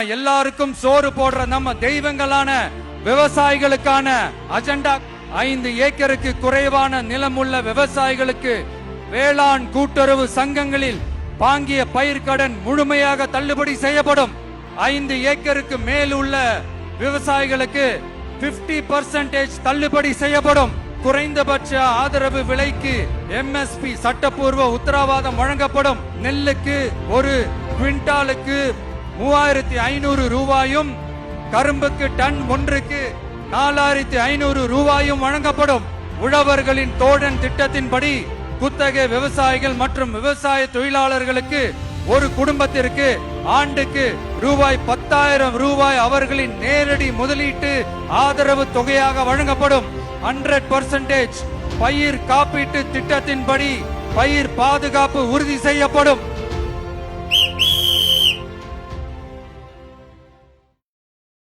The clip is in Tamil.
எல்லாருக்கும் சோறு போடுற நம்ம தெய்வங்களான விவசாயிகளுக்கான அஜெண்டா 5 ஏக்கருக்கு குறைவான நிலமுள்ள விவசாயிகளுக்கு வேளாண் கூட்டுறவு சங்கங்களில் வாங்கிய பயிர்க்கடன் முழுமையாக தள்ளுபடி செய்யப்படும். 5 ஏக்கருக்கு மேல் உள்ள விவசாயிகளுக்கு 50% தள்ளுபடி செய்யப்படும். குறைந்தபட்ச ஆதரவு விலைக்கு MSP சட்டப்பூர்வ உத்தரவாதம் வழங்கப்படும். நெல்லுக்கு ஒரு குவிண்டாலுக்கு 3500 ரூபாயும், கரும்புக்கு டன் ஒன்றுக்கு 4500 ரூபாயும் வழங்கப்படும். உழவர்களின் தோழன் திட்டத்தின்படி குத்தகை விவசாயிகள் மற்றும் விவசாய தொழிலாளர்களுக்கு ஒரு குடும்பத்திற்கு ஆண்டுக்கு ரூபாய் 10,000 அவர்களின் நேரடி முதலீட்டு ஆதரவு தொகையாக வழங்கப்படும். 100% பயிர் காப்பீட்டு திட்டத்தின்படி பயிர் பாதுகாப்பு உறுதி செய்யப்படும்.